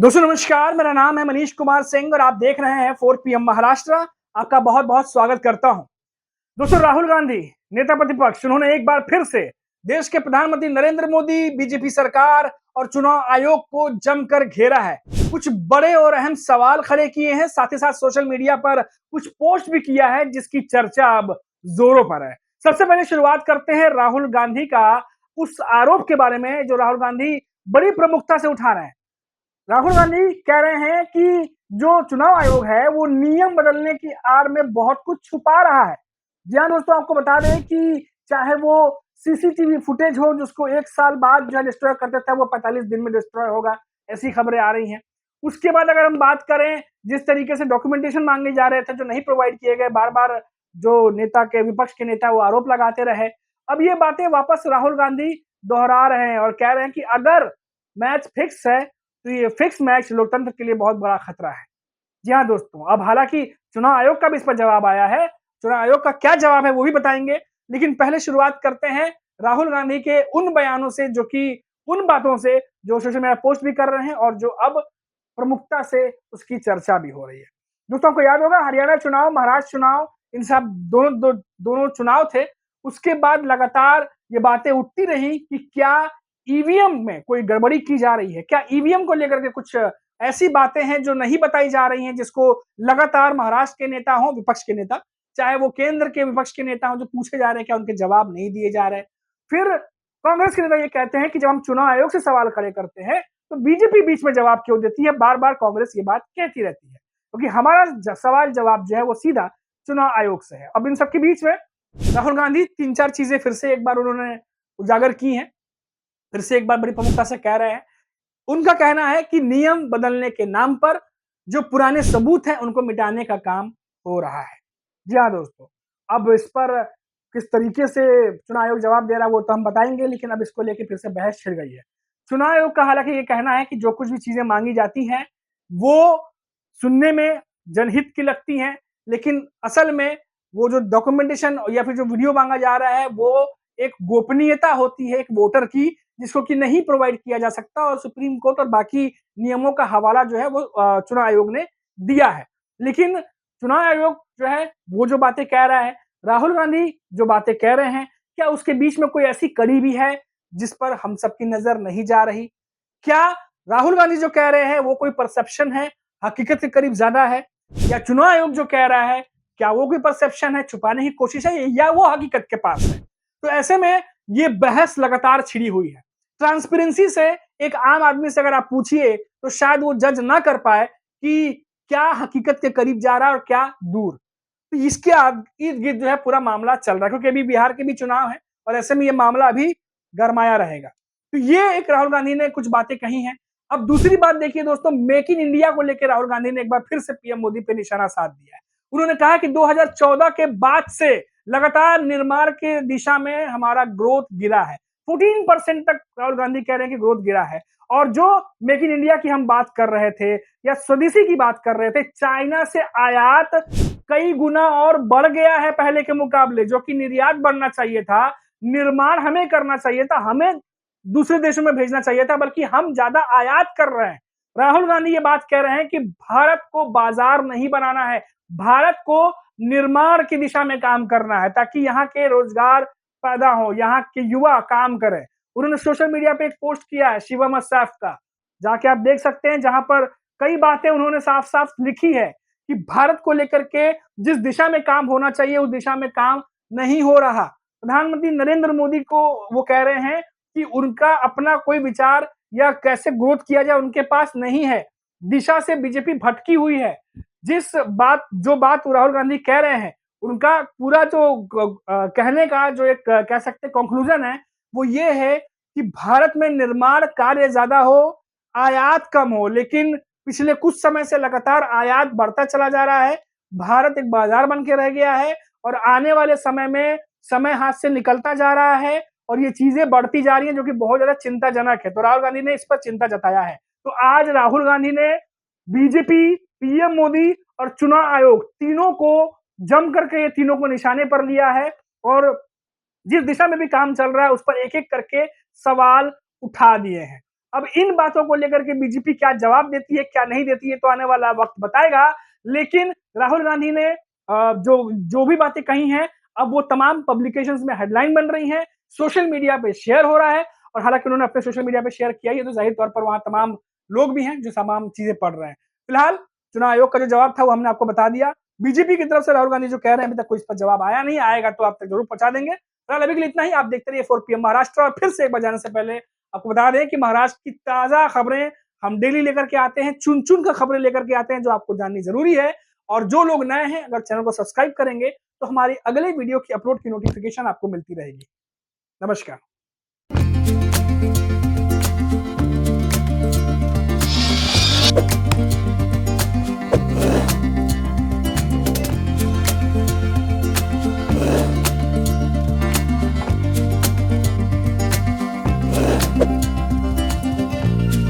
दोस्तों नमस्कार, मेरा नाम है मनीष कुमार सिंह और आप देख रहे हैं 4 पीएम महाराष्ट्र। आपका बहुत-बहुत स्वागत करता हूं। दोस्तों राहुल गांधी, नेता प्रतिपक्ष, उन्होंने एक बार फिर से देश के प्रधानमंत्री नरेंद्र मोदी, बीजेपी सरकार और चुनाव आयोग को जमकर घेरा है। कुछ बड़े और अहम सवाल खड़े किए हैं, साथ ही साथ सोशल मीडिया पर कुछ पोस्ट भी किया है जिसकी चर्चा अब जोरों पर है। सबसे पहले शुरुआत करते हैं राहुल गांधी का उस आरोप के बारे में जो राहुल गांधी बड़ी प्रमुखता से उठा रहे हैं। राहुल गांधी कह रहे हैं कि जो चुनाव आयोग है वो नियम बदलने की आड़ में बहुत कुछ छुपा रहा है। जी हाँ दोस्तों, आपको बता दें कि चाहे वो सीसीटीवी फुटेज हो जिसको 1 साल बाद जो है डिस्ट्रॉय कर देता है वो 45 दिन में डिस्ट्रॉय होगा, ऐसी खबरें आ रही हैं। उसके बाद अगर हम बात करें जिस तरीके से डॉक्यूमेंटेशन मांगे जा रहे थे जो नहीं प्रोवाइड किए गए, बार-बार जो नेता के विपक्ष के नेता वो आरोप लगाते रहे। अब ये बातें वापस राहुल गांधी दोहरा रहे हैं और कह रहे हैं कि अगर मैच फिक्स है तो ये फिक्स मैच लोकतंत्र के लिए बहुत बड़ा खतरा है। जी हाँ दोस्तों, अब हालांकि चुनाव आयोग का भी इस पर जवाब आया है। चुनाव आयोग का क्या जवाब है वो भी बताएंगे, लेकिन पहले शुरुआत करते हैं राहुल गांधी के उन बयानों से जो कि उन बातों से जो सोशल मीडिया पोस्ट भी कर रहे हैं और जो अब प्रमुखता से उसकी चर्चा भी हो रही है। दोस्तों आपको याद होगा हरियाणा चुनाव, महाराष्ट्र चुनाव, इन सब दोनों चुनाव थे। उसके बाद लगातार ये बातें उठती रही कि क्या ईवीएम में कोई गड़बड़ी की जा रही है, क्या ईवीएम को लेकर के कुछ ऐसी बातें हैं जो नहीं बताई जा रही हैं, जिसको लगातार महाराष्ट्र के नेता हों, विपक्ष के नेता, चाहे वो केंद्र के विपक्ष के नेता हों, जो पूछे जा रहे हैं, क्या उनके जवाब नहीं दिए जा रहे। फिर कांग्रेस के नेता ये कहते हैं कि जब हम चुनाव आयोग से सवाल खड़े करते हैं तो बीजेपी बीच में जवाब क्यों देती है, बार बार कांग्रेस ये बात कहती रहती है, क्योंकि हमारा सवाल जवाब जो है वो सीधा चुनाव आयोग से है। अब इन सबके बीच में राहुल गांधी 3-4 चीजें फिर से एक बार उन्होंने उजागर की हैं, फिर से एक बार बड़ी प्रमुखता से कह रहे हैं। उनका कहना है कि नियम बदलने के नाम पर जो पुराने सबूत हैं उनको मिटाने का काम हो रहा है। जी हाँ दोस्तों, अब इस पर किस तरीके से चुनाव आयोग जवाब दे रहा है वो तो हम बताएंगे, लेकिन अब इसको लेके फिर से बहस छिड़ गई है। चुनाव आयोग का हालांकि ये कहना है कि जो कुछ भी चीजें मांगी जाती हैं वो सुनने में जनहित की लगती हैं, लेकिन असल में वो जो डॉक्यूमेंटेशन या फिर जो वीडियो मांगा जा रहा है वो एक गोपनीयता होती है एक वोटर की, जिसको कि नहीं प्रोवाइड किया जा सकता, और सुप्रीम कोर्ट और बाकी नियमों का हवाला जो है वो चुनाव आयोग ने दिया है। लेकिन चुनाव आयोग जो है वो जो बातें कह रहा है, राहुल गांधी जो बातें कह रहे हैं, क्या उसके बीच में कोई ऐसी कड़ी भी है जिस पर हम सबकी नजर नहीं जा रही? क्या राहुल गांधी जो कह रहे हैं वो कोई परसेप्शन है, हकीकत के करीब ज्यादा है, या चुनाव आयोग जो कह रहा है क्या वो कोई परसेप्शन है, छुपाने की कोशिश है, या वो हकीकत के पास है? तो ऐसे में ये बहस लगातार छिड़ी हुई है। ट्रांसपेरेंसी से एक आम आदमी से अगर आप पूछिए तो शायद वो जज ना कर पाए कि क्या हकीकत के करीब जा रहा है और क्या दूर। तो इसके इर्द गिर्द जो है पूरा मामला चल रहा है, क्योंकि अभी बिहार के भी चुनाव है और ऐसे में ये मामला अभी गरमाया रहेगा। तो ये एक राहुल गांधी ने कुछ बातें कही हैं। अब दूसरी बात देखिए दोस्तों, मेक इन इंडिया को लेकर राहुल गांधी ने एक बार फिर से पीएम मोदी पे निशाना साध दिया है। उन्होंने कहा कि 2014 के बाद से लगातार निर्माण के दिशा में हमारा ग्रोथ गिरा है। 14% तक राहुल गांधी कह रहे हैं कि ग्रोथ गिरा है। और जो मेक इन इंडिया की हम बात कर रहे थे या स्वदेशी की बात कर रहे थे, चाइना से आयात कई गुना और बढ़ गया है पहले के मुकाबले। जो कि निर्यात बढ़ना चाहिए था, निर्माण हमें करना चाहिए था, हमें दूसरे देशों में भेजना चाहिए था, बल्कि हम ज्यादा आयात कर रहे हैं। राहुल गांधी ये बात कह रहे हैं कि भारत को बाजार नहीं बनाना है, भारत को निर्माण की दिशा में काम करना है, ताकि यहाँ के रोजगार पैदा हो, यहाँ के युवा काम करें। उन्होंने सोशल मीडिया पे एक पोस्ट किया है शिवम असैफ का, जाके आप देख सकते हैं, जहां पर कई बातें उन्होंने साफ साफ लिखी है कि भारत को लेकर के जिस दिशा में काम होना चाहिए उस दिशा में काम नहीं हो रहा। प्रधानमंत्री नरेंद्र मोदी को वो कह रहे हैं कि उनका अपना कोई विचार या कैसे ग्रोथ किया जाए उनके पास नहीं है, दिशा से बीजेपी भटकी हुई है। जो बात राहुल गांधी कह रहे हैं, उनका पूरा जो कहने का जो एक कह सकते कंक्लूजन है वो ये है कि भारत में निर्माण कार्य ज्यादा हो, आयात कम हो। लेकिन पिछले कुछ समय से लगातार आयात बढ़ता चला जा रहा है, भारत एक बाजार बन के रह गया है और आने वाले समय में समय हाथ से निकलता जा रहा है और ये चीजें बढ़ती जा रही हैं, जो कि बहुत ज्यादा चिंताजनक है। तो राहुल गांधी ने इस पर चिंता जताया है। तो आज राहुल गांधी ने बीजेपी, पीएम मोदी और चुनाव आयोग तीनों को जम करके ये तीनों को निशाने पर लिया है और जिस दिशा में भी काम चल रहा है उस पर एक एक करके सवाल उठा दिए हैं। अब इन बातों को लेकर के बीजेपी क्या जवाब देती है, क्या नहीं देती है, तो आने वाला वक्त बताएगा। लेकिन राहुल गांधी ने जो भी बातें कही हैं, अब वो तमाम पब्लिकेशंस में हेडलाइन बन रही हैं, सोशल मीडिया पे शेयर हो रहा है। और हालांकि उन्होंने अपने सोशल मीडिया पे शेयर किया ही है, तो जाहिर तौर पर वहां तमाम लोग भी हैं जो तमाम चीजें पढ़ रहे हैं। फिलहाल चुनाव आयोग का जो जवाब था वो हमने आपको बता दिया। बीजेपी की तरफ से राहुल गांधी जो कह रहे हैं, अभी तक कोई इस पर जवाब आया नहीं, आएगा तो आप तक जरूर पहुंचा देंगे। फिलहाल अभी के लिए इतना ही। आप देखते रहिए 4 PM महाराष्ट्र। और फिर से एक बार जाने से पहले आपको बता दें कि महाराष्ट्र की ताजा खबरें हम डेली लेकर के आते हैं, चुन चुन कर खबरें लेकर के आते हैं जो आपको जाननी जरूरी है। और जो लोग नए हैं, अगर चैनल को सब्सक्राइब करेंगे तो हमारी अगले वीडियो की अपलोड की नोटिफिकेशन आपको मिलती रहेगी। नमस्कार।